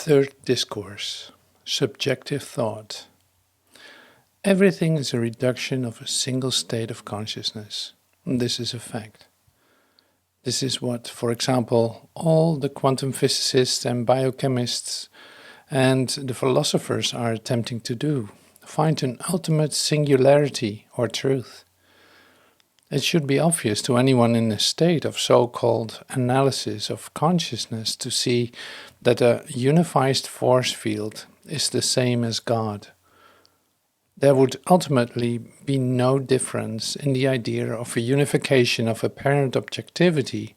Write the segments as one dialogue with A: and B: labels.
A: Third discourse, subjective thought. Everything is a reduction of a single state of consciousness. This is a fact. This is what, for example, all the quantum physicists and biochemists and the philosophers are attempting to do. Find an ultimate singularity or truth. It should be obvious to anyone in a state of so-called analysis of consciousness to see that a unified force field is the same as God. There would ultimately be no difference in the idea of a unification of apparent objectivity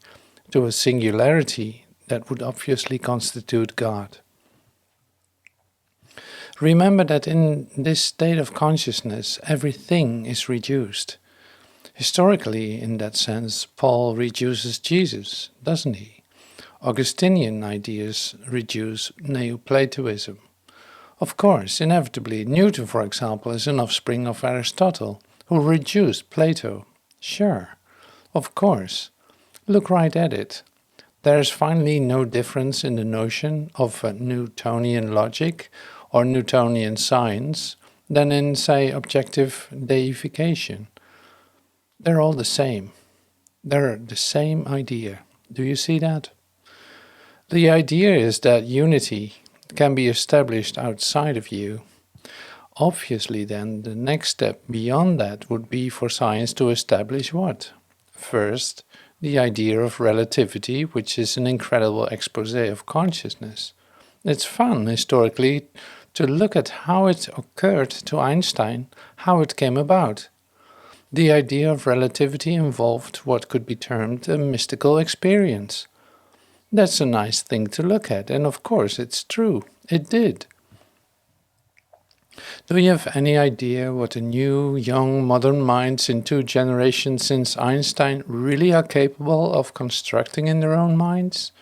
A: to a singularity that would obviously constitute God. Remember that in this state of consciousness, everything is reduced. Historically, in that sense, Paul reduces Jesus, doesn't he? Augustinian ideas reduce Neoplatonism. Of course, inevitably, Newton, for example, is an offspring of Aristotle, who reduced Plato. Sure, of course. Look right at it. There is finally no difference in the notion of Newtonian logic or Newtonian science than in, say, objective deification. They're all the same. They're the same idea. Do you see that? The idea is that unity can be established outside of you. Obviously, then, the next step beyond that would be for science to establish what? First, the idea of relativity, which is an incredible expose of consciousness. It's fun, historically, to look at how it occurred to Einstein, how it came about. The idea of relativity involved what could be termed a mystical experience. That's a nice thing to look at, and of course it's true, it did. Do you have any idea what the new, young, modern minds in 2 generations since Einstein really are capable of constructing in their own minds?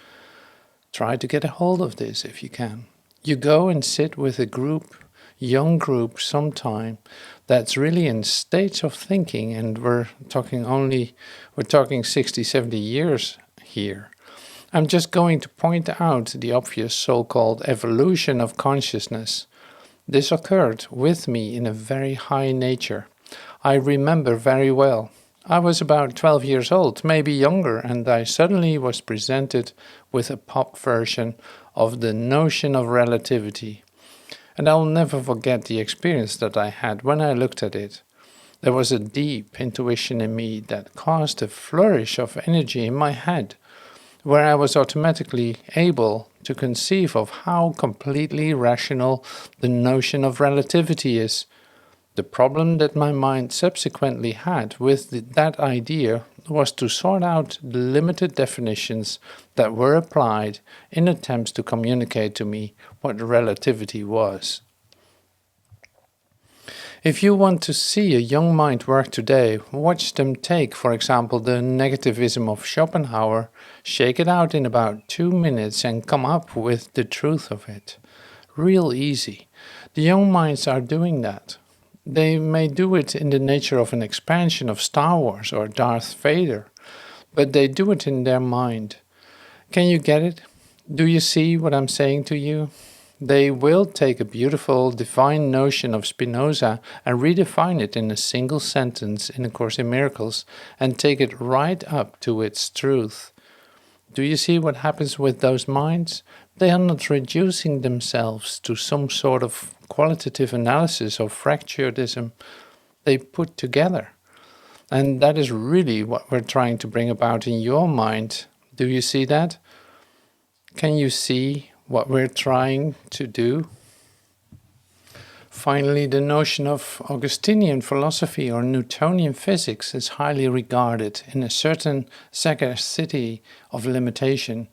A: Try to get a hold of this if you can. You go and sit with a group, young group sometime, that's really in states of thinking, and we're talking 60, 70 years here. I'm just going to point out the obvious so-called evolution of consciousness. This occurred with me in a very high nature. I remember very well. I was about 12 years old, maybe younger, and I suddenly was presented with a pop version of the notion of relativity. And I'll never forget the experience that I had when I looked at it. There was a deep intuition in me that caused a flourish of energy in my head, where I was automatically able to conceive of how completely rational the notion of relativity is. The problem that my mind subsequently had with that idea was to sort out the limited definitions that were applied in attempts to communicate to me what relativity was. If you want to see a young mind work today, watch them take, for example, the negativism of Schopenhauer, shake it out in about 2 minutes and come up with the truth of it. Real easy. The young minds are doing that. They may do it in the nature of an expansion of Star Wars or Darth Vader, but they do it in their mind. Can you get it? Do you see what I'm saying to you? They will take a beautiful divine notion of Spinoza and redefine it in a single sentence in A Course in Miracles and take it right up to its truth. Do you see what happens with those minds? They are not reducing themselves to some sort of qualitative analysis of fracturedism. They put together. And that is really what we're trying to bring about in your mind. Do you see that? Can you see what we're trying to do? Finally, the notion of Augustinian philosophy or Newtonian physics is highly regarded in a certain scarcity of limitation.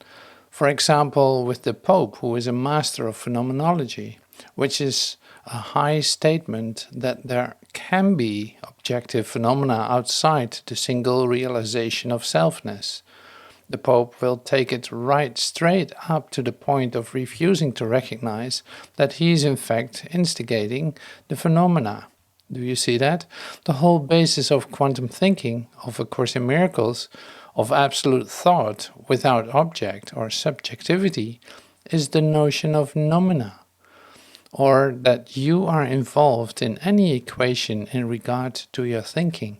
A: For example, with the Pope, who is a master of phenomenology, which is a high statement that there can be objective phenomena outside the single realization of selfness. The Pope will take it right straight up to the point of refusing to recognize that he is in fact instigating the phenomena. Do you see that? The whole basis of quantum thinking, of A Course in Miracles, of absolute thought without object or subjectivity, is the notion of noumena, or that you are involved in any equation in regard to your thinking.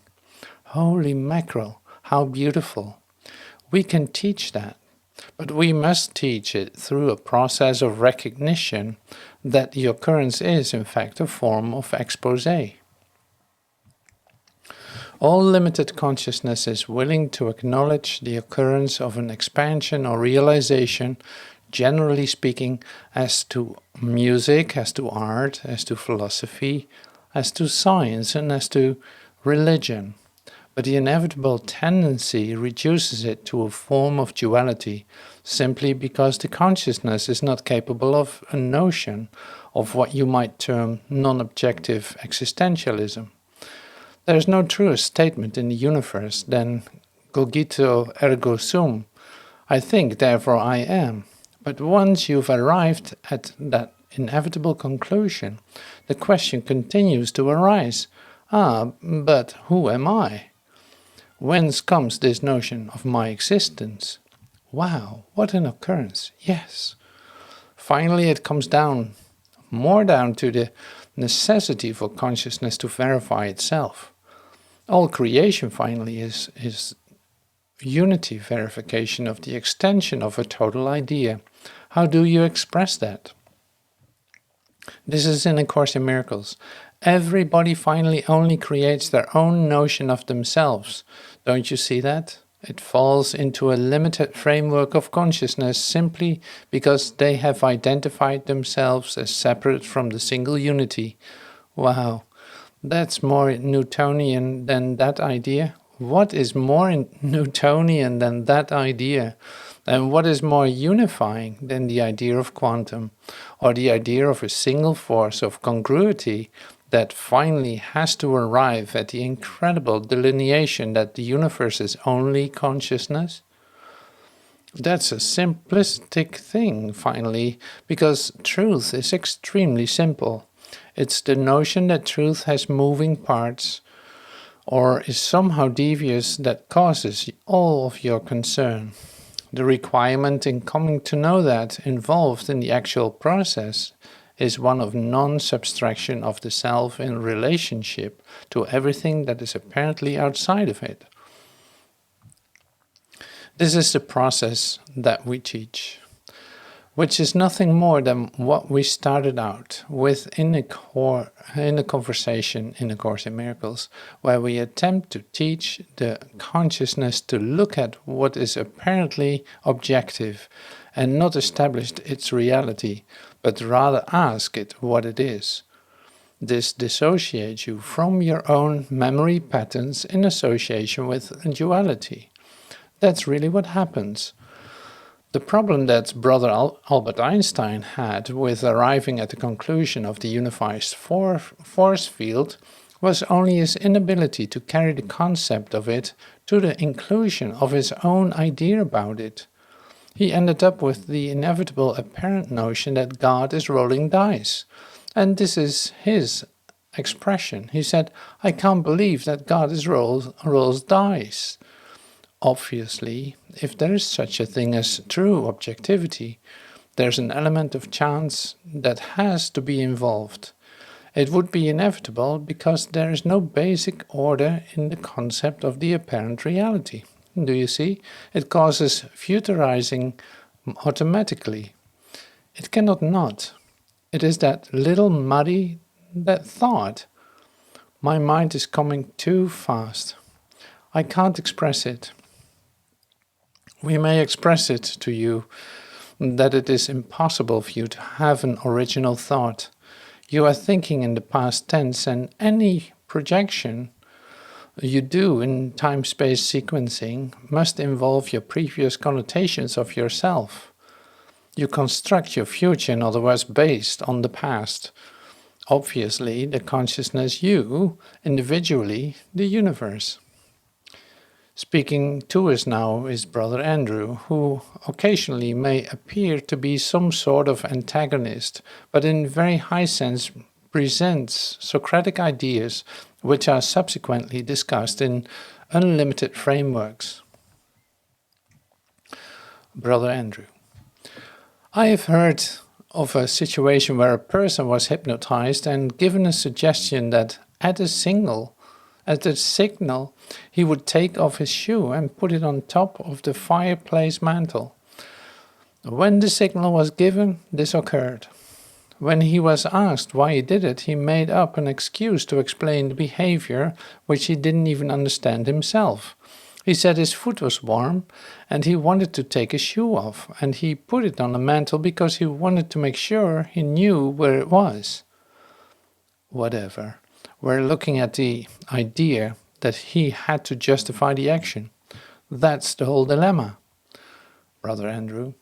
A: Holy mackerel, how beautiful! We can teach that, but we must teach it through a process of recognition that the occurrence is in fact a form of exposé. All limited consciousness is willing to acknowledge the occurrence of an expansion or realization, generally speaking, as to music, as to art, as to philosophy, as to science, and as to religion. But the inevitable tendency reduces it to a form of duality, simply because the consciousness is not capable of a notion of what you might term non-objective existentialism. There is no truer statement in the universe than cogito ergo sum. I think, therefore I am. But once you've arrived at that inevitable conclusion, the question continues to arise. But who am I? Whence comes this notion of my existence? Wow, what an occurrence, yes. Finally it comes more down to the necessity for consciousness to verify itself. All creation finally is unity verification of the extension of a total idea. How do you express that? This is in A Course in Miracles. Everybody finally only creates their own notion of themselves. Don't you see that? It falls into a limited framework of consciousness simply because they have identified themselves as separate from the single unity. Wow, that's more Newtonian than that idea. What is more Newtonian than that idea? And what is more unifying than the idea of quantum, or the idea of a single force of congruity that finally has to arrive at the incredible delineation that the universe is only consciousness? That's a simplistic thing, finally, because truth is extremely simple. It's the notion that truth has moving parts, or is somehow devious, that causes all of your concern. The requirement in coming to know that involved in the actual process is one of non-subtraction of the self in relationship to everything that is apparently outside of it. This is the process that we teach, which is nothing more than what we started out with in a conversation in A Course in Miracles, where we attempt to teach the consciousness to look at what is apparently objective and not establish its reality, but rather ask it what it is. This dissociates you from your own memory patterns in association with duality. That's really what happens. The problem that Brother Albert Einstein had with arriving at the conclusion of the unified force field was only his inability to carry the concept of it to the inclusion of his own idea about it. He ended up with the inevitable apparent notion that God is rolling dice. And this is his expression. He said, I can't believe that God rolls dice. Obviously, if there is such a thing as true objectivity, there's an element of chance that has to be involved. It would be inevitable because there is no basic order in the concept of the apparent reality. Do you see? It causes futurizing automatically. It cannot not. It is that little muddy, that thought. My mind is coming too fast. I can't express it. We may express it to you that it is impossible for you to have an original thought. You are thinking in the past tense, and any projection you do in time-space sequencing must involve your previous connotations of yourself. You construct your future, in other words, based on the past. Obviously, the consciousness you, individually, the universe. Speaking to us now is Brother Andrew, who occasionally may appear to be some sort of antagonist, but in very high sense presents Socratic ideas which are subsequently discussed in unlimited frameworks. Brother Andrew, I have heard of a situation where a person was hypnotized and given a suggestion that at a signal, he would take off his shoe and put it on top of the fireplace mantel. When the signal was given, this occurred. When he was asked why he did it, he made up an excuse to explain the behavior which he didn't even understand himself. He said his foot was warm and he wanted to take his shoe off, and he put it on the mantel because he wanted to make sure he knew where it was. Whatever. We're looking at the idea that he had to justify the action. That's the whole dilemma. Brother Andrew,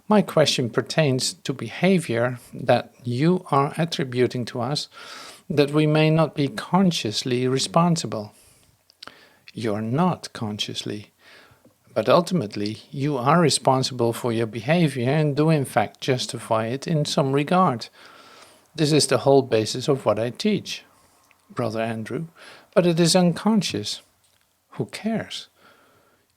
A: my question pertains to behavior that you are attributing to us that we may not be consciously responsible. You're not consciously, but ultimately you are responsible for your behavior and do in fact justify it in some regard. This is the whole basis of what I teach, Brother Andrew, but it is unconscious. Who cares?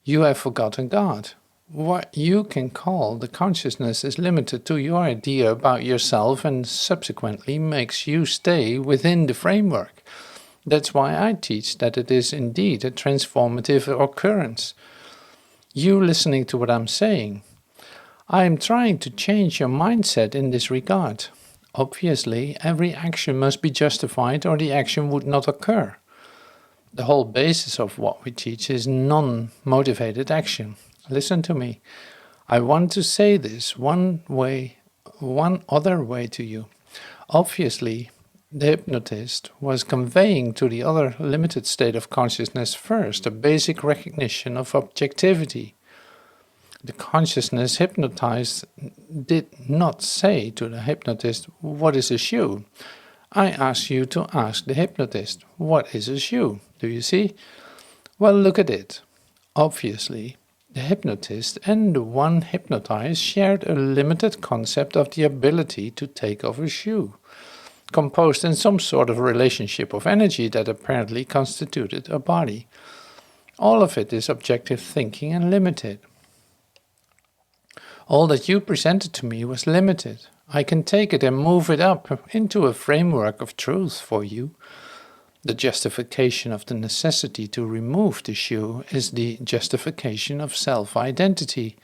A: You have forgotten God. What you can call the consciousness is limited to your idea about yourself and subsequently makes you stay within the framework. That's why I teach that it is indeed a transformative occurrence. You listening to what I'm saying. I am trying to change your mindset in this regard. Obviously, every action must be justified or the action would not occur. The whole basis of what we teach is non-motivated action. Listen to me. I want to say this one other way to you. Obviously, the hypnotist was conveying to the other limited state of consciousness first a basic recognition of objectivity. The consciousness hypnotized did not say to the hypnotist, "What is a shoe?" I ask you to ask the hypnotist, "What is a shoe?" Do you see? Well, look at it. Obviously, the hypnotist and the one hypnotized shared a limited concept of the ability to take off a shoe, composed in some sort of relationship of energy that apparently constituted a body. All of it is objective thinking and limited. All that you presented to me was limited. I can take it and move it up into a framework of truth for you. The justification of the necessity to remove the shoe is the justification of self-identity.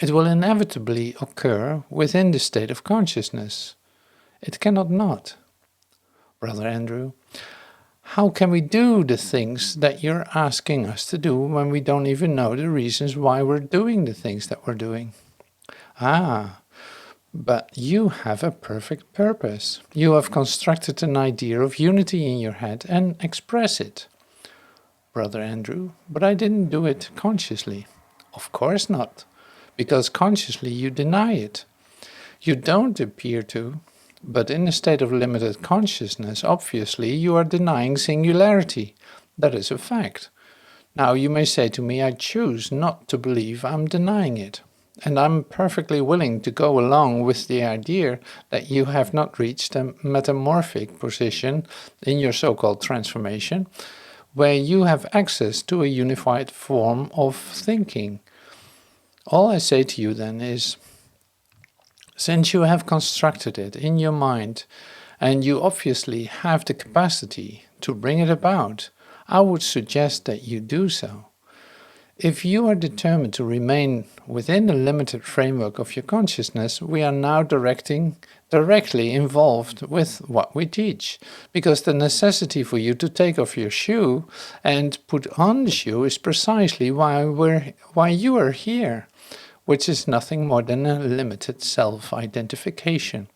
A: It will inevitably occur within the state of consciousness. It cannot not. Brother Andrew, how can we do the things that you're asking us to do when we don't even know the reasons why we're doing the things that we're doing? But you have a perfect purpose. You have constructed an idea of unity in your head and express it. Brother Andrew, but I didn't do it consciously. Of course not, because consciously you deny it. You don't appear to, but in a state of limited consciousness, obviously you are denying singularity. That is a fact. Now you may say to me, I choose not to believe I'm denying it. And I'm perfectly willing to go along with the idea that you have not reached a metamorphic position in your so-called transformation, where you have access to a unified form of thinking. All I say to you then is, since you have constructed it in your mind, and you obviously have the capacity to bring it about, I would suggest that you do so. If you are determined to remain within the limited framework of your consciousness, we are now directly involved with what we teach, because the necessity for you to take off your shoe and put on the shoe is precisely why you are here, which is nothing more than a limited self-identification.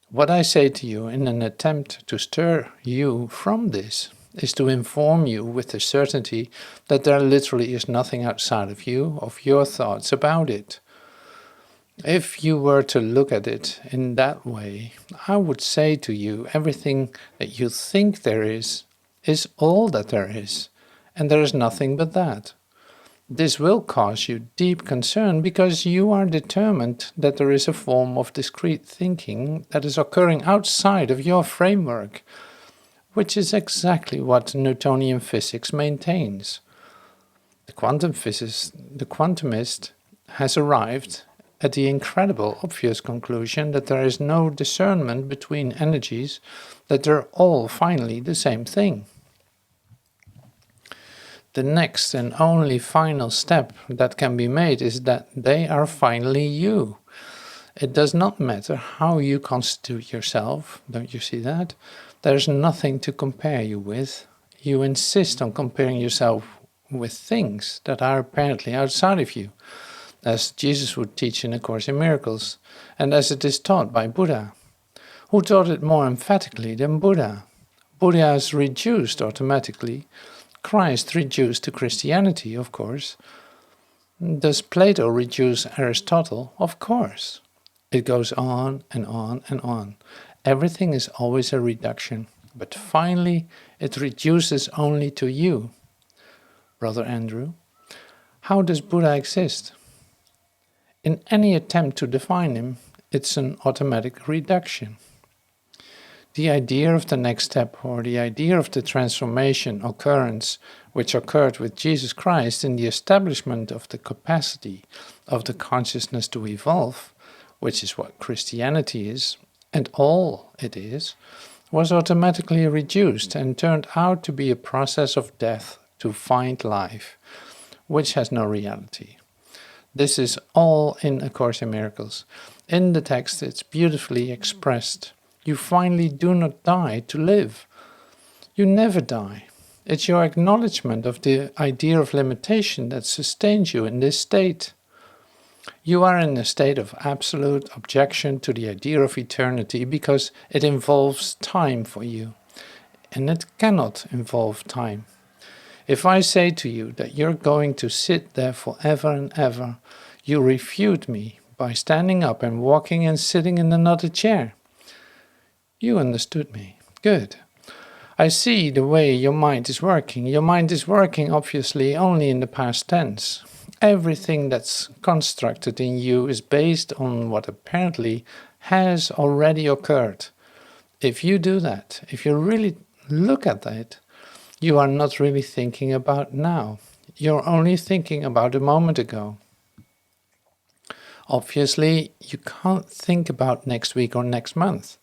A: What I say to you in an attempt to stir you from this is to inform you with the certainty that there literally is nothing outside of you, of your thoughts about it. If you were to look at it in that way, I would say to you, everything that you think there is all that there is, and there is nothing but that. This will cause you deep concern because you are determined that there is a form of discrete thinking that is occurring outside of your framework, which is exactly what Newtonian physics maintains. The quantumist has arrived at the incredible obvious conclusion that there is no discernment between energies, that they're all finally the same thing. The next and only final step that can be made is that they are finally you. It does not matter how you constitute yourself, don't you see that? There's nothing to compare you with. You insist on comparing yourself with things that are apparently outside of you, as Jesus would teach in A Course in Miracles, and as it is taught by Buddha. Who taught it more emphatically than Buddha? Buddha is reduced automatically. Christ reduced to Christianity, of course. Does Plato reduce Aristotle? Of course. It goes on and on and on. Everything is always a reduction, but finally it reduces only to you. Brother Andrew, how does Buddha exist? In any attempt to define him, it's an automatic reduction. The idea of the next step, or the idea of the transformation occurrence which occurred with Jesus Christ in the establishment of the capacity of the consciousness to evolve, which is what Christianity is, and all it is, was automatically reduced and turned out to be a process of death to find life, which has no reality. This is all in A Course in Miracles. In the text it's beautifully expressed. You finally do not die to live. You never die. It's your acknowledgement of the idea of limitation that sustains you in this state. You are in a state of absolute objection to the idea of eternity because it involves time for you, and it cannot involve time. If I say to you that you're going to sit there forever and ever, you refute me by standing up and walking and sitting in another chair. You understood me. Good. I see the way your mind is working. Your mind is working, obviously, only in the past tense. Everything that's constructed in you is based on what apparently has already occurred. If you do that, if you really look at that, you are not really thinking about now. You're only thinking about a moment ago. Obviously, you can't think about next week or next month.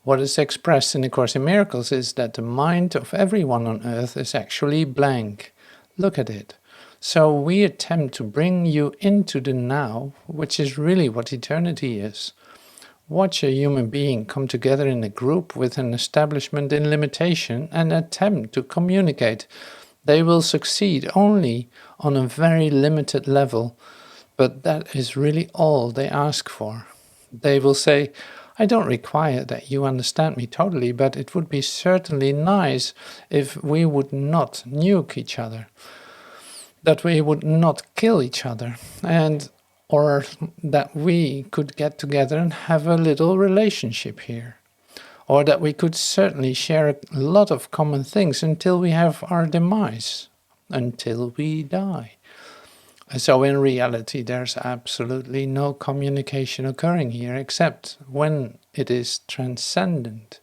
A: What is expressed in A Course in Miracles is that the mind of everyone on earth is actually blank. Look at it. So we attempt to bring you into the now, which is really what eternity is. Watch a human being come together in a group with an establishment in limitation and attempt to communicate. They will succeed only on a very limited level, but that is really all they ask for. They will say, I don't require that you understand me totally, but it would be certainly nice if we would not nuke each other, that we would not kill each other, or that we could get together and have a little relationship here, or that we could certainly share a lot of common things until we have our demise, until we die. So in reality, there's absolutely no communication occurring here, except when it is transcendent.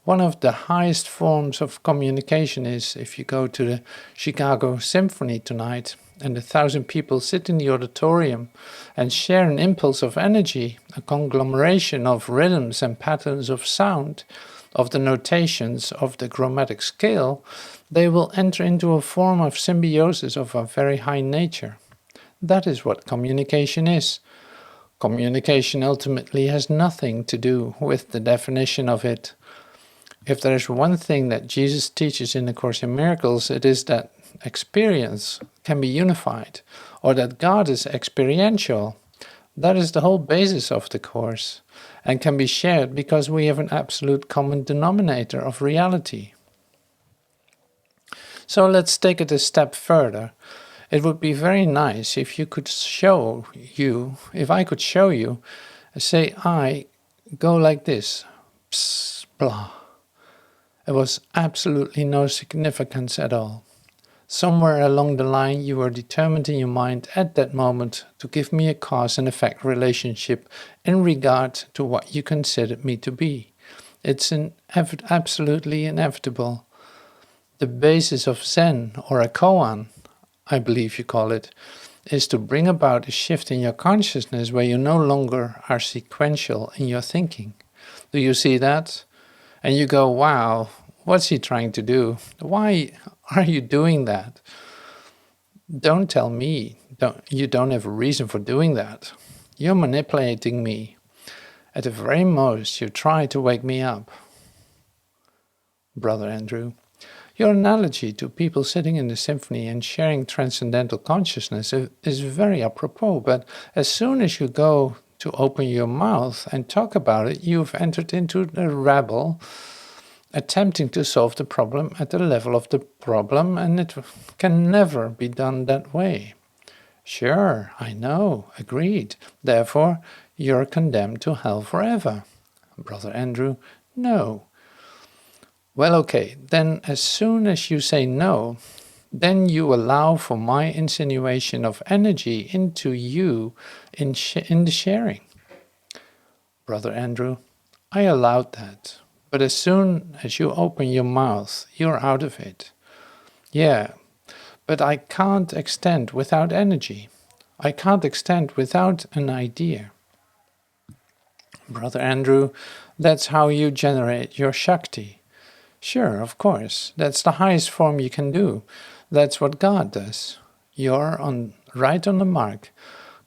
A: One of the highest forms of communication is if you go to the Chicago Symphony tonight and 1,000 people sit in the auditorium and share an impulse of energy, a conglomeration of rhythms and patterns of sound, of the notations of the chromatic scale, they will enter into a form of symbiosis of a very high nature. That is what communication is. Communication ultimately has nothing to do with the definition of it. If there is one thing that Jesus teaches in A Course in Miracles, it is that experience can be unified, or that God is experiential. That is the whole basis of the Course, and can be shared because we have an absolute common denominator of reality. So let's take it a step further. It would be very nice if I could show you, say I go like this, psst, blah. It was absolutely no significance at all. Somewhere along the line you were determined in your mind at that moment to give me a cause and effect relationship in regard to what you considered me to be. It's absolutely inevitable. The basis of Zen, or a koan, I believe you call it, is to bring about a shift in your consciousness where you no longer are sequential in your thinking. Do you see that? And you go, wow, what's he trying to do? Why are you doing that? Don't tell me you don't have a reason for doing that. You're manipulating me. At the very most, you try to wake me up. Brother Andrew, your analogy to people sitting in the symphony and sharing transcendental consciousness is very apropos, but as soon as you go to open your mouth and talk about it, you've entered into the rabble, attempting to solve the problem at the level of the problem, and it can never be done that way. Sure, I know, agreed. Therefore, you're condemned to hell forever. Brother Andrew, no. Well, okay, then as soon as you say no, then you allow for my insinuation of energy into you in the sharing. Brother Andrew, I allowed that, but as soon as you open your mouth, you're out of it. Yeah, but I can't extend without energy. I can't extend without an idea. Brother Andrew, that's how you generate your Shakti. Sure, of course, that's the highest form you can do. That's what God does. You're right on the mark.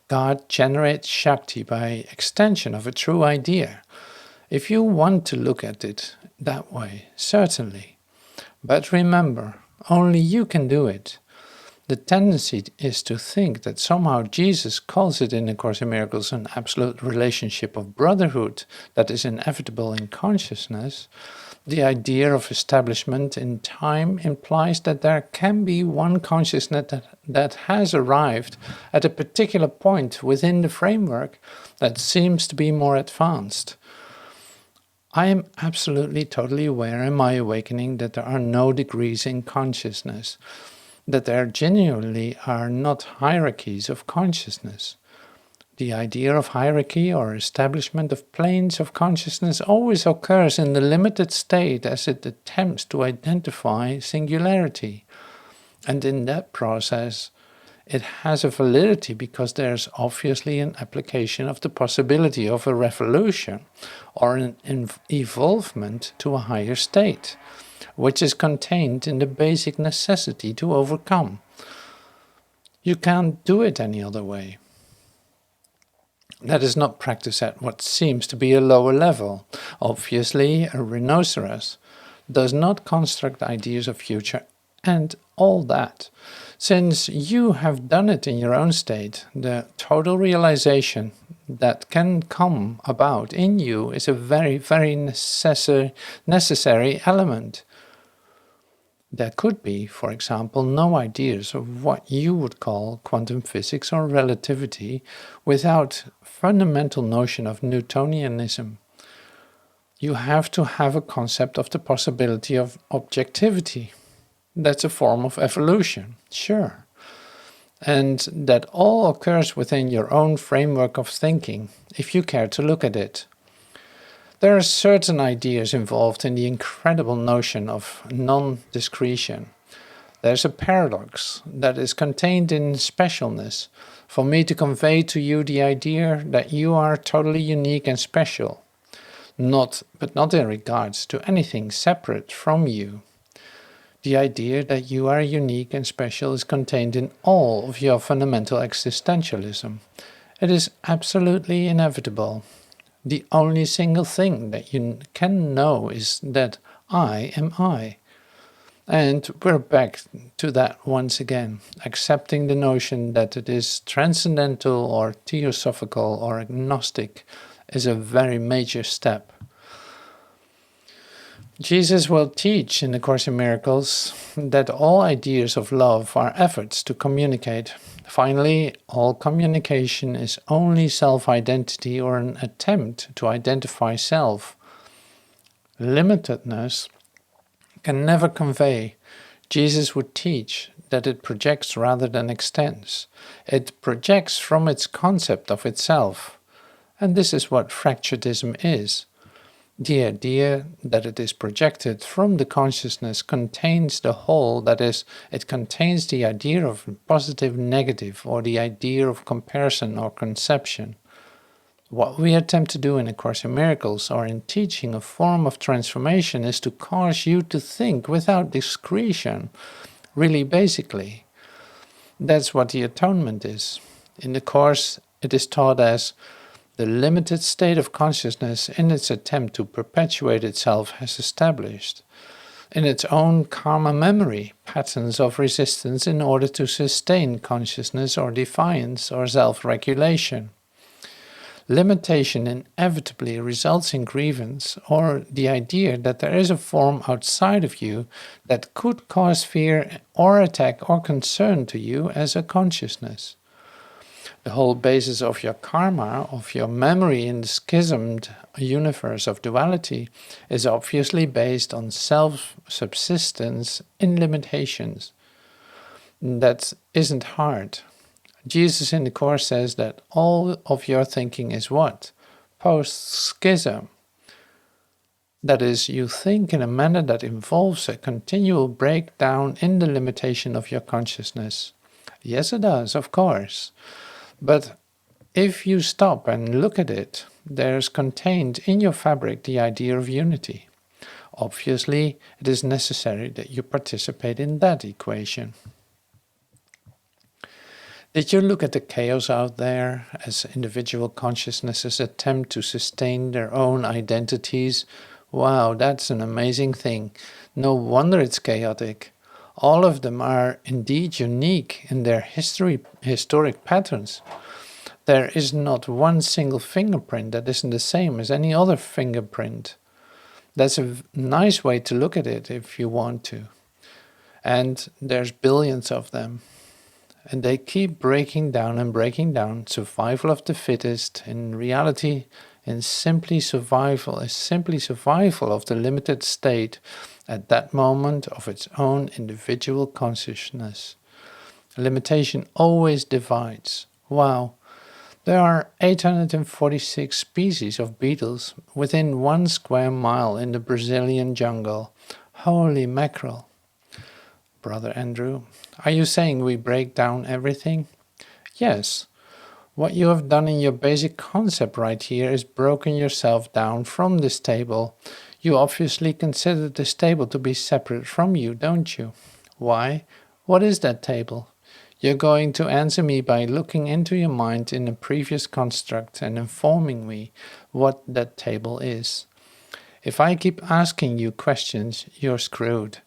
A: God generates Shakti by extension of a true idea. If you want to look at it that way, certainly. But remember, only you can do it. The tendency is to think that somehow Jesus calls it in A Course in Miracles an absolute relationship of brotherhood that is inevitable in consciousness. The idea of establishment in time implies that there can be one consciousness that has arrived at a particular point within the framework that seems to be more advanced. I am absolutely totally aware in my awakening that there are no degrees in consciousness, that there genuinely are not hierarchies of consciousness. The idea of hierarchy or establishment of planes of consciousness always occurs in the limited state as it attempts to identify singularity. And in that process, it has a validity because there's obviously an application of the possibility of a revolution or an evolvement to a higher state, which is contained in the basic necessity to overcome. You can't do it any other way. That is not practice at what seems to be a lower level. Obviously, a rhinoceros does not construct ideas of future and all that. Since you have done it in your own state, the total realization that can come about in you is a very, very necessary element. There could be, for example, no ideas of what you would call quantum physics or relativity without fundamental notion of Newtonianism. You have to have a concept of the possibility of objectivity. That's a form of evolution, sure. And that all occurs within your own framework of thinking, if you care to look at it. There are certain ideas involved in the incredible notion of non-discretion. There's a paradox that is contained in specialness. For me to convey to you the idea that you are totally unique and special, but not in regards to anything separate from you. The idea that you are unique and special is contained in all of your fundamental existentialism. It is absolutely inevitable. The only single thing that you can know is that I am I. And we're back to that once again, accepting the notion that it is transcendental or theosophical or agnostic is a very major step. Jesus will teach in the Course in Miracles that all ideas of love are efforts to communicate. Finally, all communication is only self-identity or an attempt to identify self. Limitedness can never convey. Jesus would teach that it projects rather than extends. It projects from its concept of itself. And this is what fracturedism is. The idea that it is projected from the consciousness contains the whole, that is, it contains the idea of positive, negative, or the idea of comparison or conception. What we attempt to do in A Course in Miracles or in teaching a form of transformation is to cause you to think without discretion, really basically. That's what the atonement is. In the Course, it is taught as the limited state of consciousness in its attempt to perpetuate itself has established, in its own karma memory, patterns of resistance in order to sustain consciousness or defiance or self-regulation. Limitation inevitably results in grievance or the idea that there is a form outside of you that could cause fear or attack or concern to you as a consciousness. The whole basis of your karma, of your memory in the schismed universe of duality, is obviously based on self-subsistence in limitations. That isn't hard. Jesus in the Course says that all of your thinking is what? Post-schism. That is, you think in a manner that involves a continual breakdown in the limitation of your consciousness. Yes, it does, of course. But if you stop and look at it, there's contained in your fabric the idea of unity. Obviously, it is necessary that you participate in that equation. Did you look at the chaos out there as individual consciousnesses attempt to sustain their own identities? Wow, that's an amazing thing. No wonder it's chaotic. All of them are indeed unique in their historic patterns. There is not one single fingerprint that isn't the same as any other fingerprint. That's a nice way to look at it if you want to. And there's billions of them. And they keep breaking down and breaking down. Survival of the fittest, in reality, is simply survival of the limited state at that moment of its own individual consciousness. Limitation always divides. Wow, there are 846 species of beetles within 1 square mile in the Brazilian jungle. Holy mackerel. Brother Andrew, are you saying we break down everything? Yes. What you have done in your basic concept right here is broken yourself down from this table. You obviously consider this table to be separate from you, don't you? Why? What is that table? You're going to answer me by looking into your mind in a previous construct and informing me what that table is. If I keep asking you questions, you're screwed.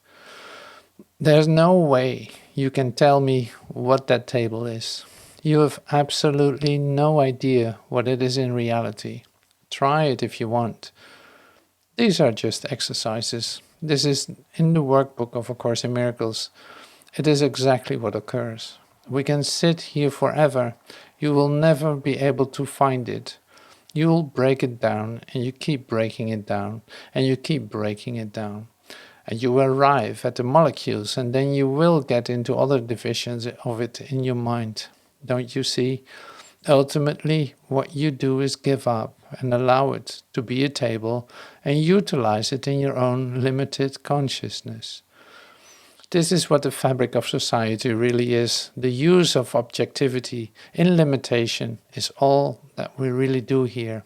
A: There's no way you can tell me what that table is. You have absolutely no idea what it is in reality. Try it if you want. These are just exercises. This is in the workbook of A Course in Miracles. It is exactly what occurs. We can sit here forever. You will never be able to find it. You will break it down, and you keep breaking it down, and you keep breaking it down. And you arrive at the molecules, and then you will get into other divisions of it in your mind. Don't you see? Ultimately, what you do is give up and allow it to be a table and utilize it in your own limited consciousness. This is what the fabric of society really is. The use of objectivity in limitation is all that we really do here.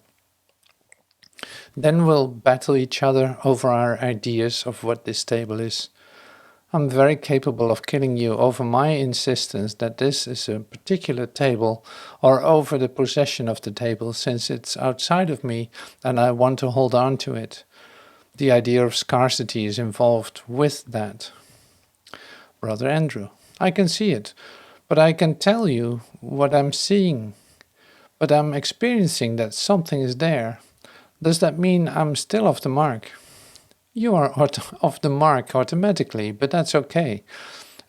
A: Then we'll battle each other over our ideas of what this table is. I'm very capable of killing you over my insistence that this is a particular table, or over the possession of the table, since it's outside of me and I want to hold on to it. The idea of scarcity is involved with that. Brother Andrew, I can see it, but I can tell you what I'm seeing. But I'm experiencing that something is there. Does that mean I'm still off the mark? You are off the mark automatically, but that's okay.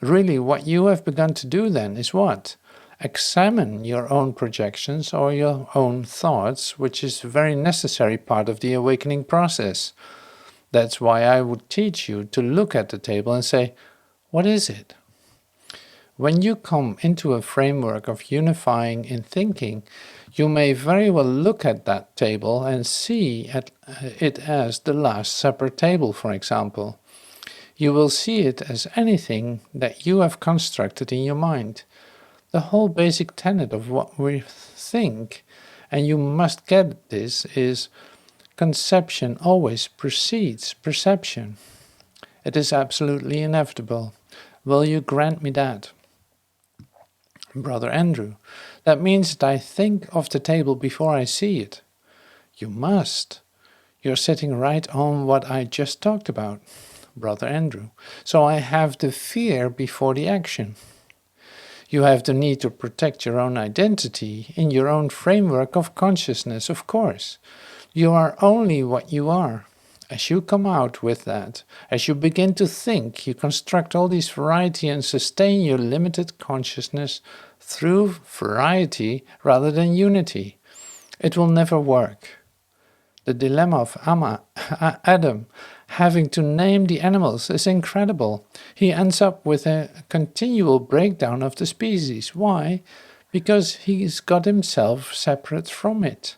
A: Really, what you have begun to do then is what? Examine your own projections or your own thoughts, which is a very necessary part of the awakening process. That's why I would teach you to look at the table and say, what is it? When you come into a framework of unifying in thinking, You may very well look at that table and see it as the Last Supper table, for example. You will see it as anything that you have constructed in your mind. The whole basic tenet of what we think, and you must get this, is conception always precedes perception. It is absolutely inevitable. Will you grant me that? Brother Andrew, that means that I think of the table before I see it. You must. You're sitting right on what I just talked about, Brother Andrew. So I have the fear before the action. You have the need to protect your own identity in your own framework of consciousness, of course. You are only what you are. As you come out with that, as you begin to think, you construct all this variety and sustain your limited consciousness through variety rather than unity. It will never work. The dilemma of Adam having to name the animals is incredible. He ends up with a continual breakdown of the species. Why? Because he's got himself separate from it.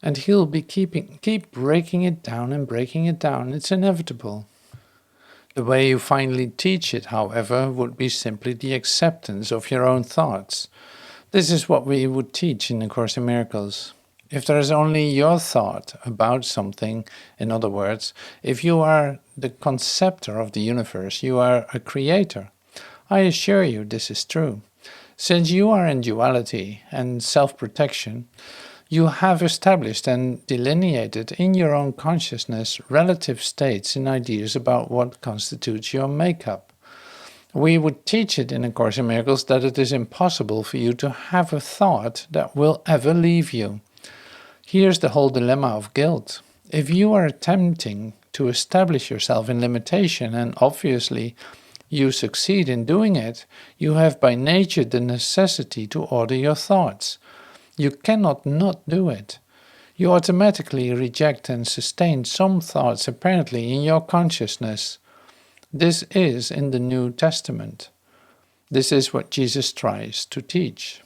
A: And he'll be keep breaking it down and breaking it down. It's inevitable. The way you finally teach it, however, would be simply the acceptance of your own thoughts. This is what we would teach in A Course in Miracles. If there is only your thought about something, in other words, if you are the conceptor of the universe, you are a creator. I assure you this is true. Since you are in duality and self-protection, you have established and delineated in your own consciousness relative states and ideas about what constitutes your makeup. We would teach it in A Course in Miracles that it is impossible for you to have a thought that will ever leave you. Here's the whole dilemma of guilt. If you are attempting to establish yourself in limitation, and obviously you succeed in doing it, you have by nature the necessity to order your thoughts. You cannot not do it. You automatically reject and sustain some thoughts apparently in your consciousness. This is in the New Testament. This is what Jesus tries to teach.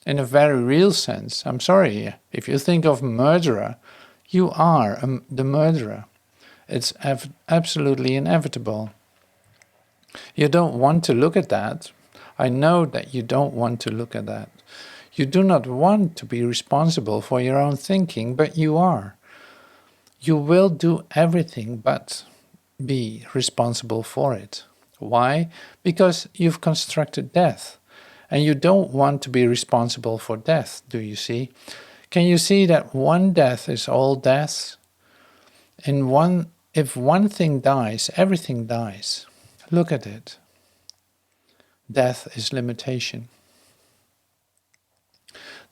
A: In a very real sense, I'm sorry, if you think of murderer, you are the murderer. It's absolutely inevitable. You don't want to look at that. I know that you don't want to look at that. You do not want to be responsible for your own thinking, but you are. You will do everything but be responsible for it. Why? Because you've constructed death, and you don't want to be responsible for death, do you see? Can you see that one death is all deaths? If one thing dies, everything dies. Look at it. Death is limitation.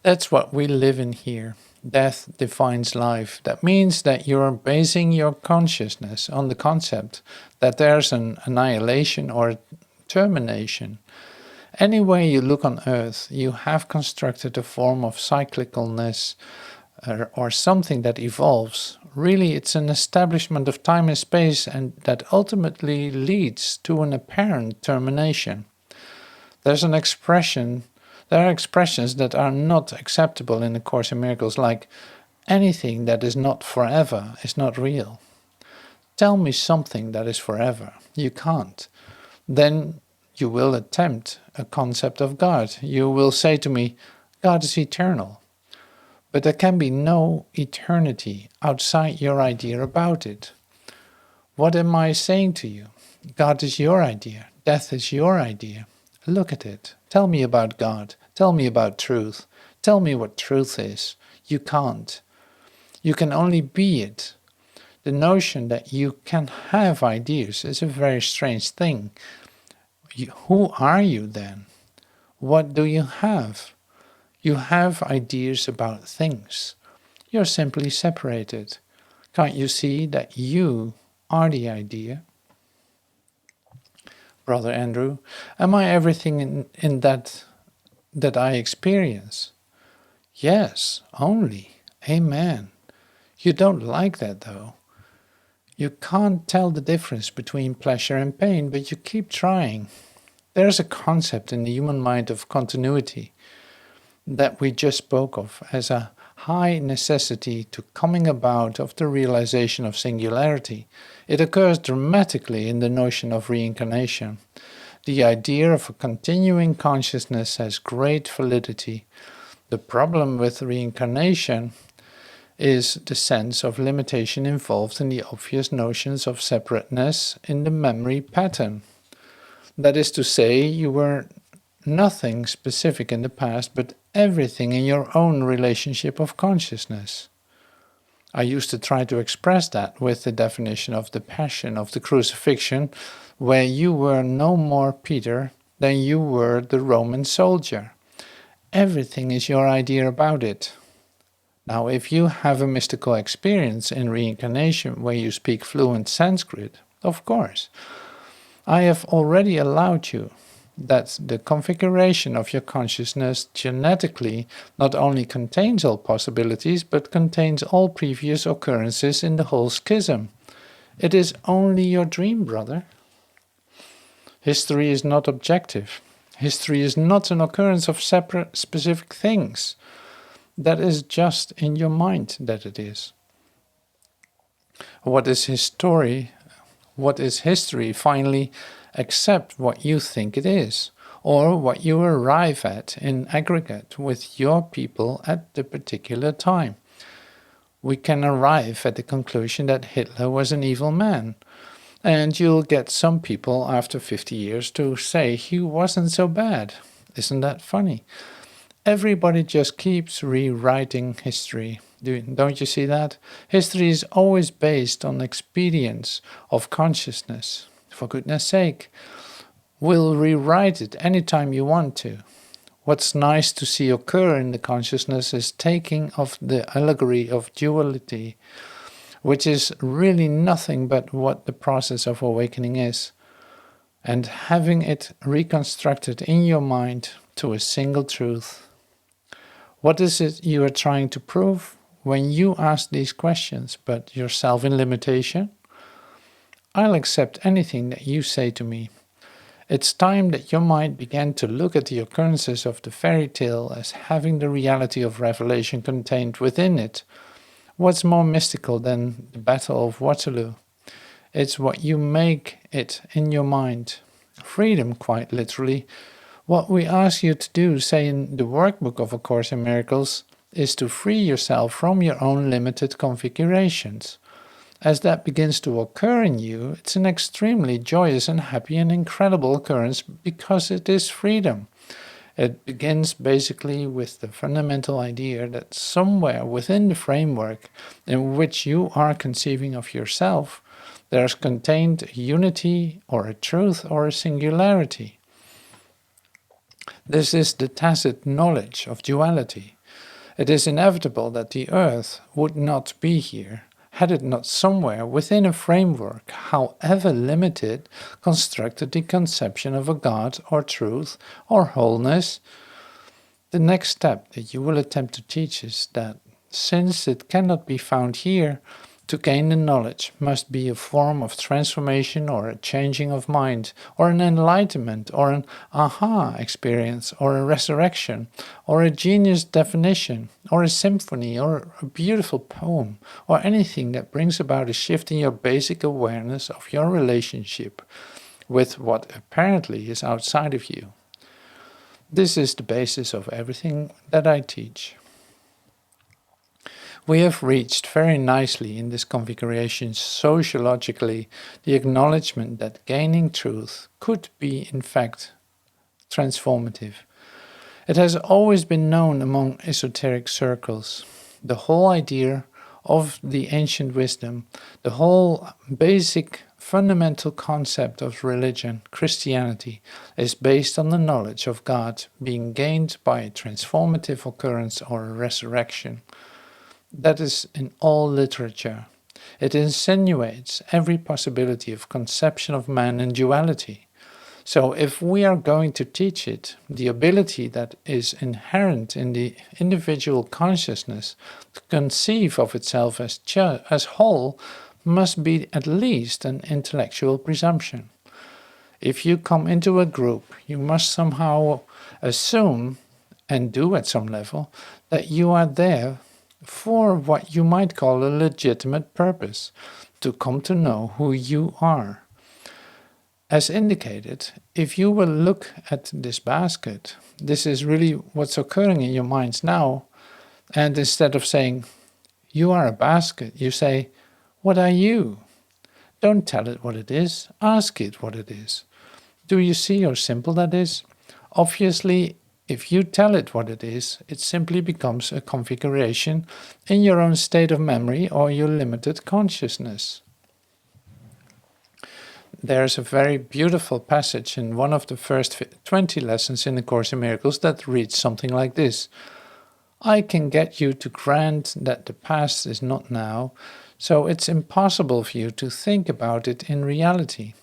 A: That's what we live in here. Death defines life. That means that you're basing your consciousness on the concept that there's an annihilation or a termination. Any way you look on Earth, you have constructed a form of cyclicalness or something that evolves. Really, it's an establishment of time and space, and that ultimately leads to an apparent termination. There are expressions that are not acceptable in A Course in Miracles, like anything that is not forever is not real. Tell me something that is forever. You can't. Then you will attempt a concept of God. You will say to me, God is eternal. But there can be no eternity outside your idea about it. What am I saying to you? God is your idea. Death is your idea. Look at it. Tell me about God. Tell me about truth. Tell me what truth is. You can't. You can only be it. The notion that you can have ideas is a very strange thing. Who are you then? What do you have? You have ideas about things. You're simply separated. Can't you see that you are the idea? Brother Andrew, am I everything in that I experience? Yes, only. Amen. You don't like that, though. You can't tell the difference between pleasure and pain, but you keep trying. There's a concept in the human mind of continuity. that we just spoke of as a high necessity to coming about of the realization of singularity, it occurs dramatically in the notion of reincarnation. The idea of a continuing consciousness has great validity. The problem with reincarnation is the sense of limitation involved in the obvious notions of separateness in the memory pattern. That is to say, you were nothing specific in the past, but everything in your own relationship of consciousness. I used to try to express that with the definition of the passion of the crucifixion, where you were no more Peter than you were the Roman soldier. Everything is your idea about it. Now, if you have a mystical experience in reincarnation where you speak fluent Sanskrit, of course, I have already allowed you that the configuration of your consciousness genetically not only contains all possibilities, but contains all previous occurrences in the whole schism. It is only your dream, brother. History is not objective. History is not an occurrence of separate specific things. That is just in your mind that it is. What is history? What is history, finally, except what you think it is, or what you arrive at in aggregate with your people at the particular time? We can arrive at the conclusion that Hitler was an evil man, and you'll get some people after 50 years to say he wasn't so bad. Isn't that funny? Everybody just keeps rewriting history. Don't you see that? History is always based on experience of consciousness. For goodness sake, we'll rewrite it anytime you want to. What's nice to see occur in the consciousness is taking of the allegory of duality, which is really nothing but what the process of awakening is, and having it reconstructed in your mind to a single truth. What is it you are trying to prove when you ask these questions, but yourself in limitation? I'll accept anything that you say to me. It's time that your mind began to look at the occurrences of the fairy tale as having the reality of revelation contained within it. What's more mystical than the Battle of Waterloo? It's what you make it in your mind. Freedom, quite literally. What we ask you to do, say in the workbook of A Course in Miracles, is to free yourself from your own limited configurations. As that begins to occur in you, it's an extremely joyous and happy and incredible occurrence because it is freedom. It begins basically with the fundamental idea that somewhere within the framework in which you are conceiving of yourself, there's contained a unity or a truth or a singularity. This is the tacit knowledge of duality. It is inevitable that the earth would not be here had it not somewhere within a framework, however limited, constructed the conception of a God or truth or wholeness. The next step that you will attempt to teach is that, since it cannot be found here, to gain the knowledge must be a form of transformation or a changing of mind, or an enlightenment, or an aha experience, or a resurrection, or a genius definition, or a symphony, or a beautiful poem, or anything that brings about a shift in your basic awareness of your relationship with what apparently is outside of you. This is the basis of everything that I teach. We have reached very nicely in this configuration sociologically the acknowledgement that gaining truth could be in fact transformative. It has always been known among esoteric circles. The whole idea of the ancient wisdom, the whole basic fundamental concept of religion, Christianity, is based on the knowledge of God being gained by a transformative occurrence or a resurrection. That is in all literature. It insinuates every possibility of conception of man in duality. So if we are going to teach it, the ability that is inherent in the individual consciousness to conceive of itself as whole must be at least an intellectual presumption. If you come into a group, you must somehow assume and do at some level, that you are there for what you might call a legitimate purpose, to come to know who you are. As indicated, if you will look at this basket, this is really what's occurring in your minds now, and instead of saying, you are a basket, you say, what are you? Don't tell it what it is, ask it what it is. Do you see how simple that is? Obviously, if you tell it what it is, it simply becomes a configuration in your own state of memory or your limited consciousness. There's a very beautiful passage in one of the first 20 lessons in the Course in Miracles that reads something like this. I can get you to grant that the past is not now, so it's impossible for you to think about it in reality,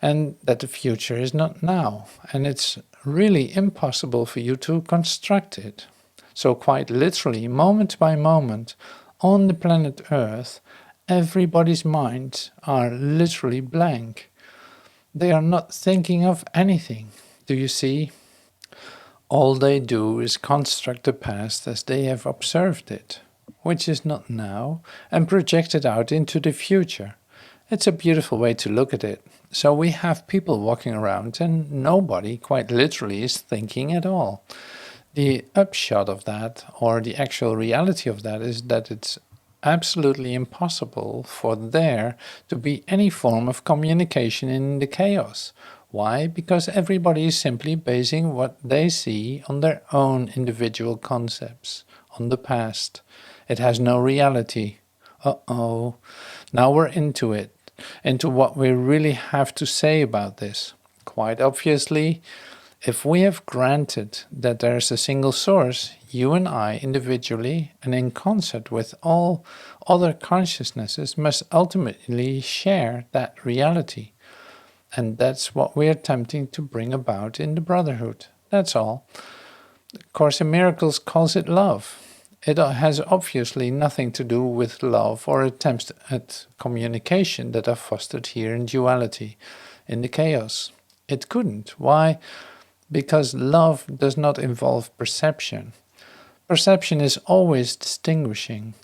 A: and that the future is not now, and it's really impossible for you to construct it. So quite literally, moment by moment, on the planet Earth, everybody's minds are literally blank. They are not thinking of anything. Do you see? All they do is construct the past as they have observed it, which is not now, and project it out into the future. It's a beautiful way to look at it. So we have people walking around and nobody, quite literally, is thinking at all. The upshot of that, or the actual reality of that, is that it's absolutely impossible for there to be any form of communication in the chaos. Why? Because everybody is simply basing what they see on their own individual concepts, on the past. It has no reality. Uh-oh. Now we're into it, into what we really have to say about this. Quite obviously, if we have granted that there is a single source, you and I individually and in concert with all other consciousnesses must ultimately share that reality. And that's what we're attempting to bring about in the Brotherhood. That's all. The Course in Miracles calls it love. It has obviously nothing to do with love or attempts at communication that are fostered here in duality, in the chaos. It couldn't. Why? Because love does not involve perception. Perception is always distinguishing.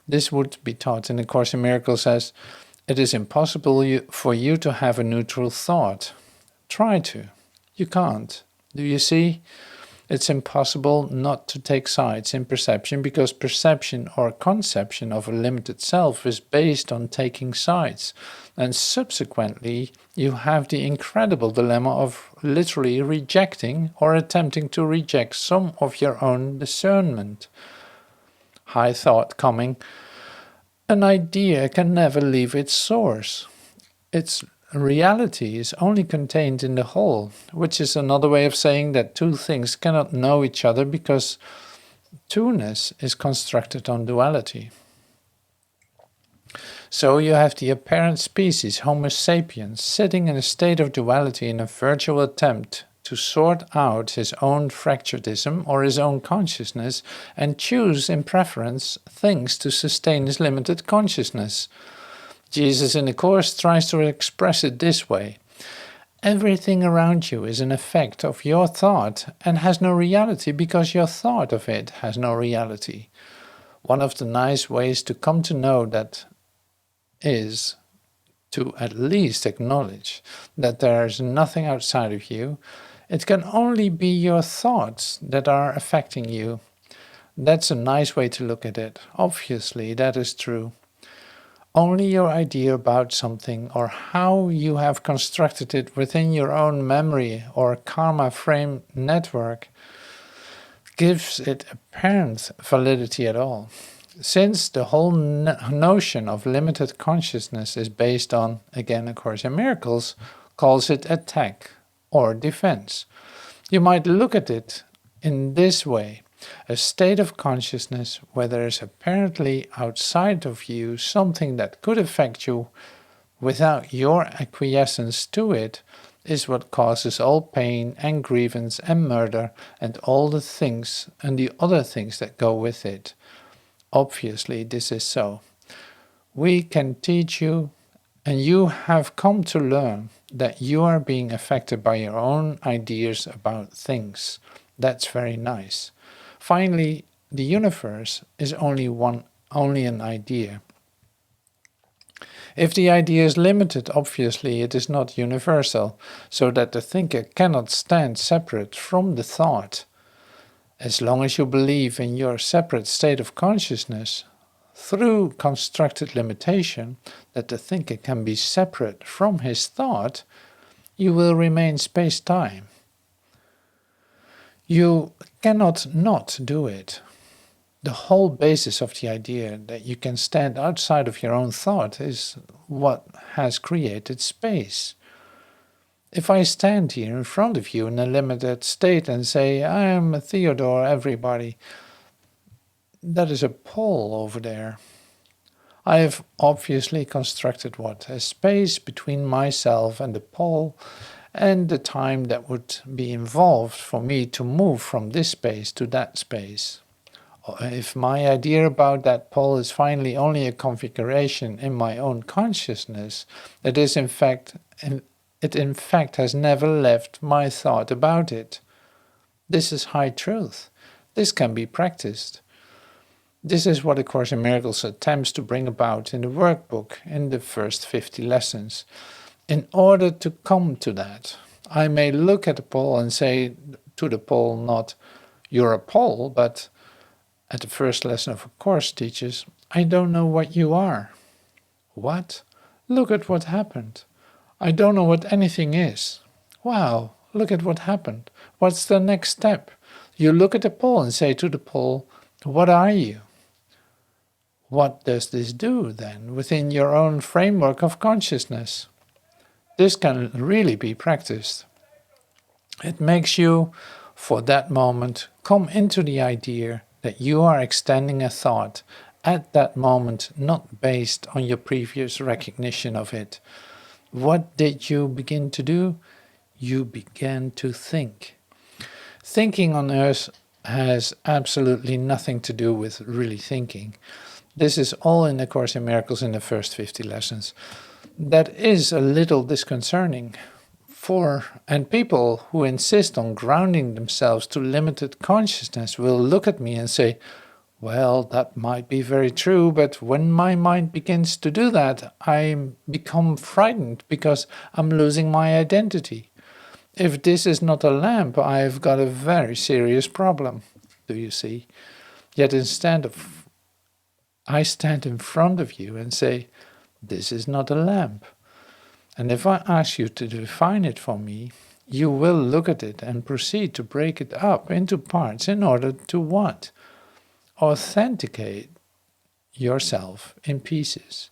A: This would be taught in the Course in Miracles as, it is impossible for you to have a neutral thought. Try to. You can't. Do you see? It's impossible not to take sides in perception, because perception or conception of a limited self is based on taking sides. And subsequently, you have the incredible dilemma of literally rejecting or attempting to reject some of your own discernment. High thought coming. An idea can never leave its source. Its reality is only contained in the whole, which is another way of saying that two things cannot know each other because two-ness is constructed on duality. So you have the apparent species, Homo sapiens, sitting in a state of duality in a virtual attempt to sort out his own fracturedism or his own consciousness and choose in preference things to sustain his limited consciousness. Jesus in the Course tries to express it this way. Everything around you is an effect of your thought and has no reality because your thought of it has no reality. One of the nice ways to come to know that is to at least acknowledge that there is nothing outside of you. It can only be your thoughts that are affecting you. That's a nice way to look at it. Obviously, that is true. Only your idea about something or how you have constructed it within your own memory or karma frame network gives it apparent validity at all. Since the whole notion of limited consciousness is based on, again, A Course in Miracles calls it attack or defense. You might look at it in this way. A state of consciousness where there is apparently outside of you something that could affect you without your acquiescence to it is what causes all pain and grievance and murder and all the things and the other things that go with it. Obviously, this is so. We can teach you, and you have come to learn that you are being affected by your own ideas about things. That's very nice. Finally, the universe is only an idea. If the idea is limited, obviously it is not universal, so that the thinker cannot stand separate from the thought. As long as you believe in your separate state of consciousness, through constructed limitation, that the thinker can be separate from his thought, you will remain space-time. You cannot not do it. The whole basis of the idea that you can stand outside of your own thought is what has created space. If I stand here in front of you in a limited state and say, I am Theodore, everybody, that is a pole over there. I have obviously constructed what? A space between myself and the pole, and the time that would be involved for me to move from this space to that space. If my idea about that pole is finally only a configuration in my own consciousness, it in fact has never left my thought about it. This is high truth. This can be practiced. This is what A Course in Miracles attempts to bring about in the workbook in the first 50 lessons. In order to come to that, I may look at the pole and say to the pole not, you're a pole, but at the first lesson of A Course teaches, I don't know what you are. What? Look at what happened. I don't know what anything is. Wow, look at what happened. What's the next step? You look at the pole and say to the pole, what are you? What does this do then within your own framework of consciousness? This can really be practiced. It makes you, for that moment, come into the idea that you are extending a thought at that moment, not based on your previous recognition of it. What did you begin to do? You began to think. Thinking on earth has absolutely nothing to do with really thinking. This is all in A Course in Miracles in the first 50 lessons. That is a little disconcerting. And people who insist on grounding themselves to limited consciousness will look at me and say, well, that might be very true, but when my mind begins to do that, I become frightened because I'm losing my identity. If this is not a lamp, I've got a very serious problem, do you see? Yet instead of, I stand in front of you and say, this is not a lamp. And if I ask you to define it for me, you will look at it and proceed to break it up into parts in order to what? Authenticate yourself in pieces.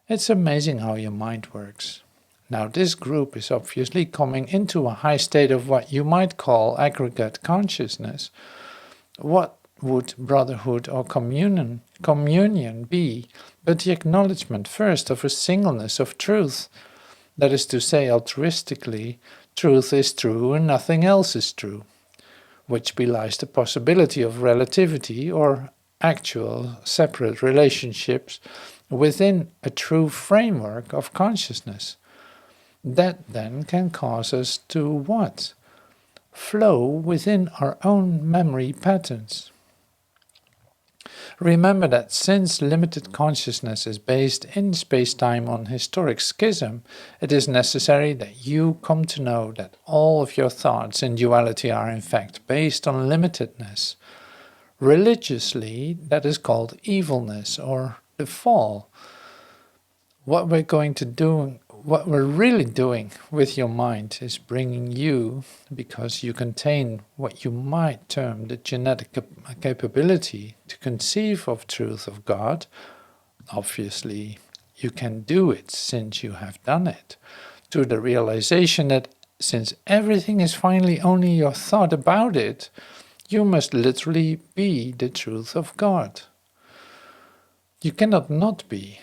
A: It's amazing how your mind works. Now this group is obviously coming into a high state of what you might call aggregate consciousness. What would brotherhood or communion be but the acknowledgement first of a singleness of truth? That is to say, altruistically, truth is true and nothing else is true, which belies the possibility of relativity or actual separate relationships within a true framework of consciousness. That then can cause us to what? Flow within our own memory patterns. Remember that since limited consciousness is based in space-time on historic schism, it is necessary that you come to know that all of your thoughts in duality are in fact based on limitedness. Religiously, that is called evilness or the fall. What we're really doing with your mind is bringing you, because you contain what you might term the genetic capability to conceive of truth of God. Obviously, you can do it since you have done it, to the realization that since everything is finally only your thought about it, you must literally be the truth of God. You cannot not be.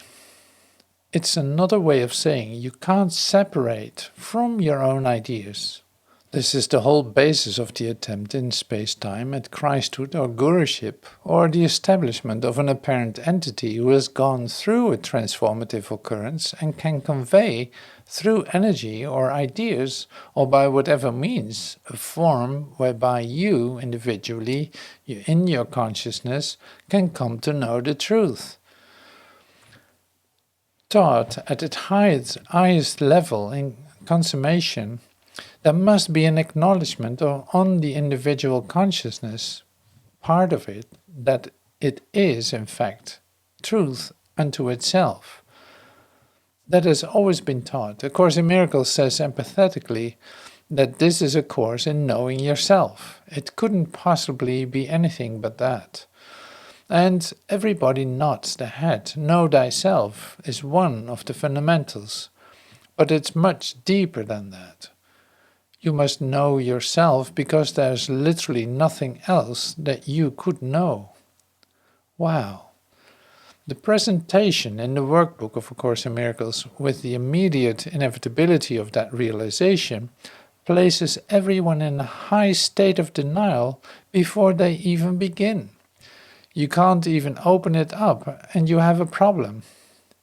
A: It's another way of saying you can't separate from your own ideas. This is the whole basis of the attempt in space-time at Christhood or guruship, or the establishment of an apparent entity who has gone through a transformative occurrence and can convey, through energy or ideas, or by whatever means, a form whereby you, individually, in your consciousness, can come to know the truth. Taught at its highest level in consummation, there must be an acknowledgement on the individual consciousness, part of it, that it is, in fact, truth unto itself. That has always been taught. A Course in Miracles says empathetically that this is a course in knowing yourself. It couldn't possibly be anything but that. And everybody nods their head. Know thyself is one of the fundamentals, but it's much deeper than that. You must know yourself because there's literally nothing else that you could know. Wow. The presentation in the workbook of A Course in Miracles, with the immediate inevitability of that realization, places everyone in a high state of denial before they even begin. You can't even open it up and you have a problem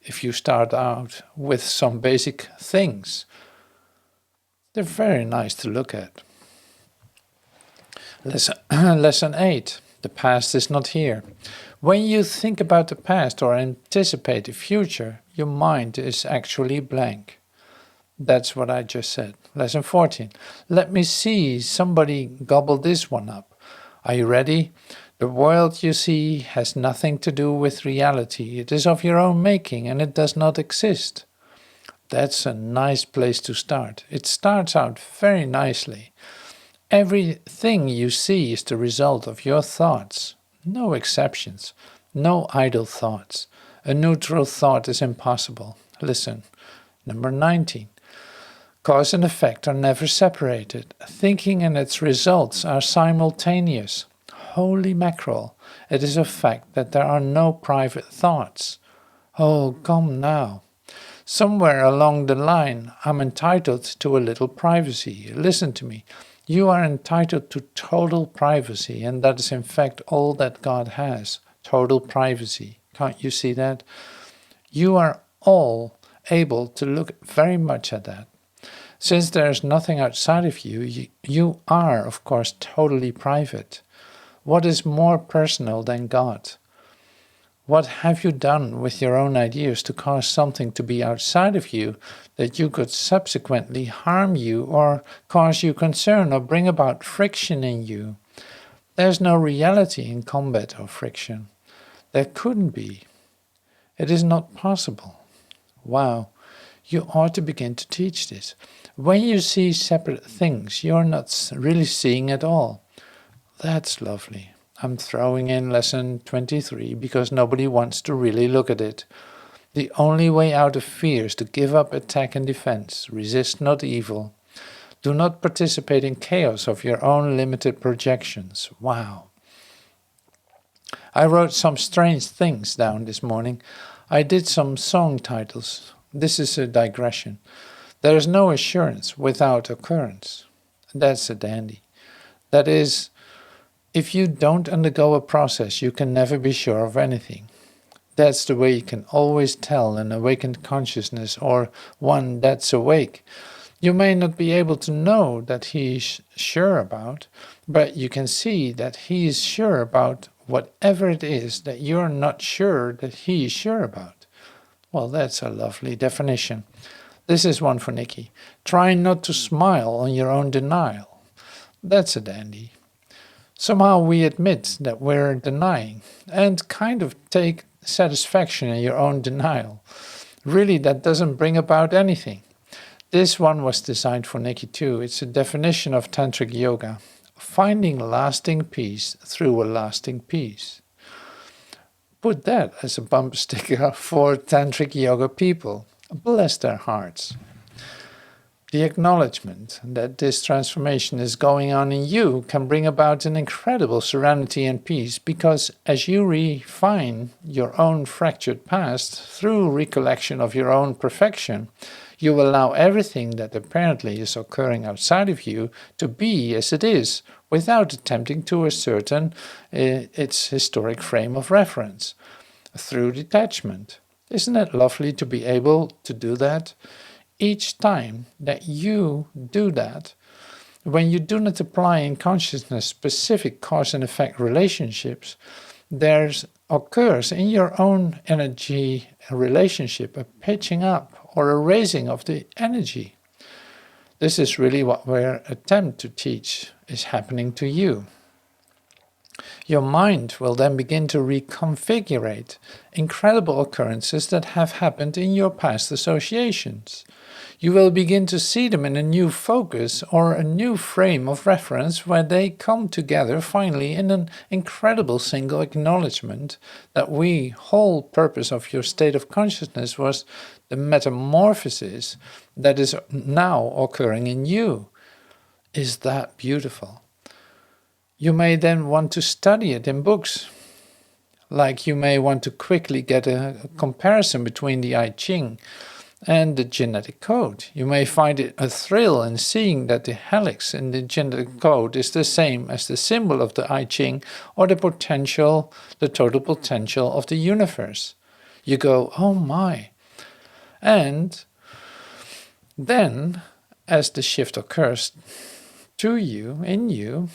A: if you start out with some basic things. They're very nice to look at. Lesson 8. The past is not here. When you think about the past or anticipate the future, your mind is actually blank. That's what I just said. Lesson 14. Let me see somebody gobble this one up. Are you ready? The world you see has nothing to do with reality. It is of your own making and it does not exist. That's a nice place to start. It starts out very nicely. Everything you see is the result of your thoughts. No exceptions. No idle thoughts. A neutral thought is impossible. Listen. Number 19. Cause and effect are never separated. Thinking and its results are simultaneous. Holy mackerel. It is a fact that there are no private thoughts. Oh, come now. Somewhere along the line, I'm entitled to a little privacy. Listen to me. You are entitled to total privacy, and that is in fact all that God has. Total privacy. Can't you see that? You are all able to look very much at that. Since there is nothing outside of you, you are, of course, totally private. What is more personal than God? What have you done with your own ideas to cause something to be outside of you that you could subsequently harm you or cause you concern or bring about friction in you? There's no reality in combat or friction. There couldn't be. It is not possible. Wow, you ought to begin to teach this. When you see separate things, you're not really seeing at all. That's lovely. I'm throwing in lesson 23 because nobody wants to really look at it. The only way out of fear is to give up attack and defense. Resist not evil. Do not participate in chaos of your own limited projections. Wow. I wrote some strange things down this morning. I did some song titles. This is a digression. There is no assurance without occurrence. That's a dandy. That is, if you don't undergo a process, you can never be sure of anything. That's the way you can always tell an awakened consciousness or one that's awake. You may not be able to know that he's sure about, but you can see that he is sure about whatever it is that you're not sure that he is sure about. Well, that's a lovely definition. This is one for Nikki. Try not to smile on your own denial. That's a dandy. Somehow we admit that we're denying and kind of take satisfaction in your own denial. Really, that doesn't bring about anything. This one was designed for Nikki too. It's a definition of Tantric Yoga. Finding lasting peace through a lasting peace. Put that as a bumper sticker for Tantric Yoga people. Bless their hearts. The acknowledgement that this transformation is going on in you can bring about an incredible serenity and peace because as you refine your own fractured past through recollection of your own perfection, You allow everything that apparently is occurring outside of you to be as it is, without attempting to ascertain its historic frame of reference, through detachment. Isn't it lovely to be able to do that? Each time that you do that, when you do not apply in consciousness specific cause and effect relationships, there occurs in your own energy relationship a pitching up or a raising of the energy. This is really what we're attempt to teach is happening to you. Your mind will then begin to reconfigure incredible occurrences that have happened in your past associations. You will begin to see them in a new focus or a new frame of reference where they come together finally in an incredible single acknowledgement that the whole purpose of your state of consciousness was the metamorphosis that is now occurring in you. Is that beautiful? You may then want to study it in books. Like you may want to quickly get a comparison between the I Ching and the genetic code. You may find it a thrill in seeing that the helix in the genetic code is the same as the symbol of the I Ching or the total potential of the universe. You go, oh my. And then, as the shift occurs to you, in you,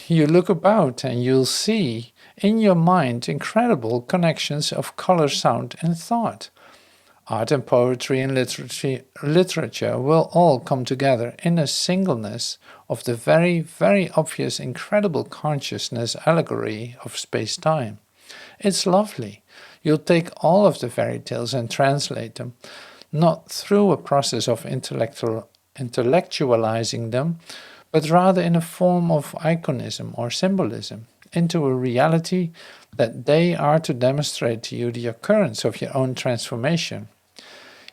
A: you look about and you'll see in your mind incredible connections of color, sound, and thought. Art and poetry and literature will all come together in a singleness of the very, very obvious, incredible consciousness allegory of space-time. It's lovely. You'll take all of the fairy tales and translate them, not through a process of intellectualizing them, but rather in a form of iconism or symbolism, into a reality that they are to demonstrate to you the occurrence of your own transformation.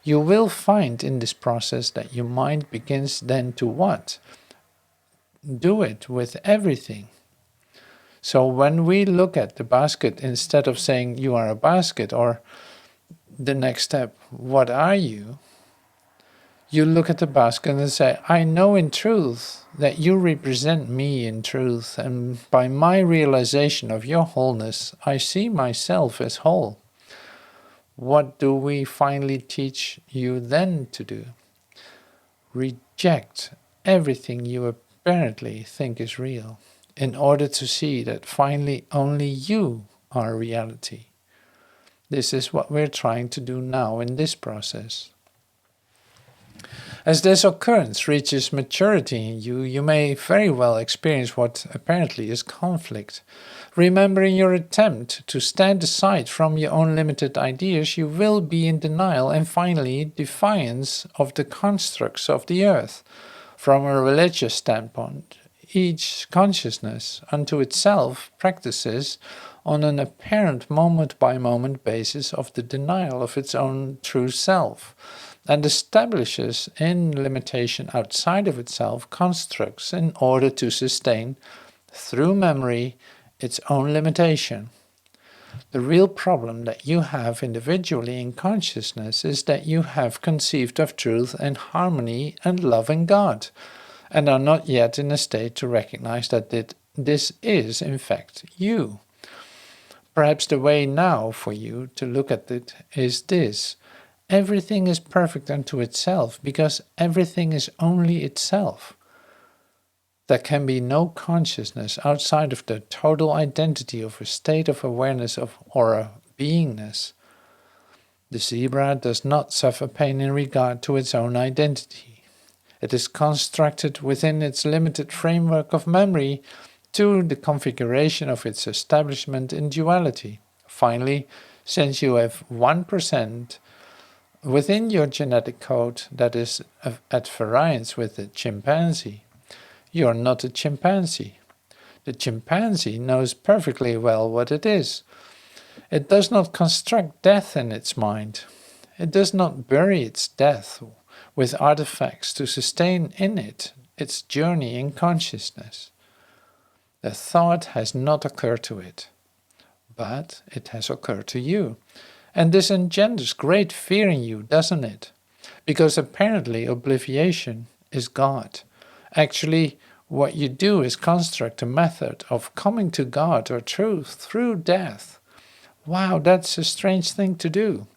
A: You will find in this process that your mind begins then to what? Do it with everything. So when we look at the basket, instead of saying you are a basket, or the next step, what are you? You look at the basket and say, I know in truth that you represent me in truth, and by my realization of your wholeness, I see myself as whole. What do we finally teach you then to do? Reject everything you apparently think is real, in order to see that finally only you are reality. This is what we're trying to do now in this process. As this occurrence reaches maturity in you, you may very well experience what apparently is conflict. Remember, in your attempt to stand aside from your own limited ideas, you will be in denial and finally defiance of the constructs of the earth. From a religious standpoint, each consciousness unto itself practices on an apparent moment-by-moment basis of the denial of its own true self, and establishes in limitation outside of itself constructs in order to sustain, through memory, its own limitation. The real problem that you have individually in consciousness is that you have conceived of truth and harmony and love in God, and are not yet in a state to recognize that this is in fact you. Perhaps the way now for you to look at it is this. Everything is perfect unto itself, because everything is only itself. There can be no consciousness outside of the total identity of a state of awareness or a beingness. The zebra does not suffer pain in regard to its own identity. It is constructed within its limited framework of memory to the configuration of its establishment in duality. Finally, since you have 1% within your genetic code that is at variance with the chimpanzee, you are not a chimpanzee. The chimpanzee knows perfectly well what it is. It does not construct death in its mind. It does not bury its death with artifacts to sustain in it its journey in consciousness. The thought has not occurred to it, but it has occurred to you. And this engenders great fear in you, doesn't it? Because apparently obliviation is God. Actually, what you do is construct a method of coming to God or truth through death. Wow, that's a strange thing to do.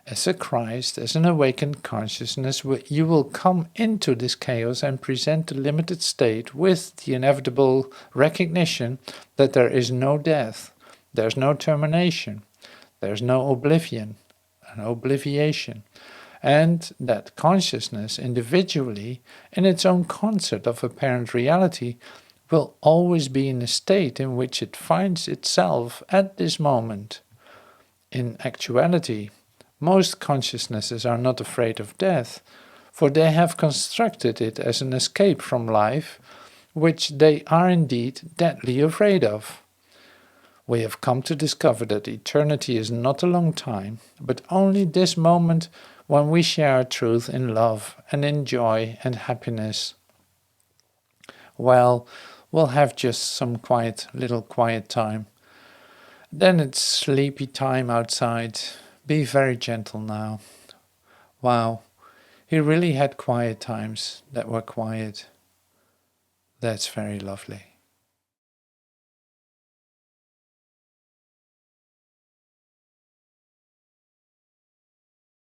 A: As a Christ, as an awakened consciousness, you will come into this chaos and present the limited state with the inevitable recognition that there is no death, there's no termination, there's no oblivion, an obliviation, and that consciousness individually, in its own concert of apparent reality, will always be in a state in which it finds itself at this moment. In actuality, most consciousnesses are not afraid of death, for they have constructed it as an escape from life, which they are indeed deadly afraid of. We have come to discover that eternity is not a long time, but only this moment when we share truth in love and in joy and happiness. Well, we'll have just some little quiet time. Then it's sleepy time outside. Be very gentle now. Wow, he really had quiet times that were quiet. That's very lovely.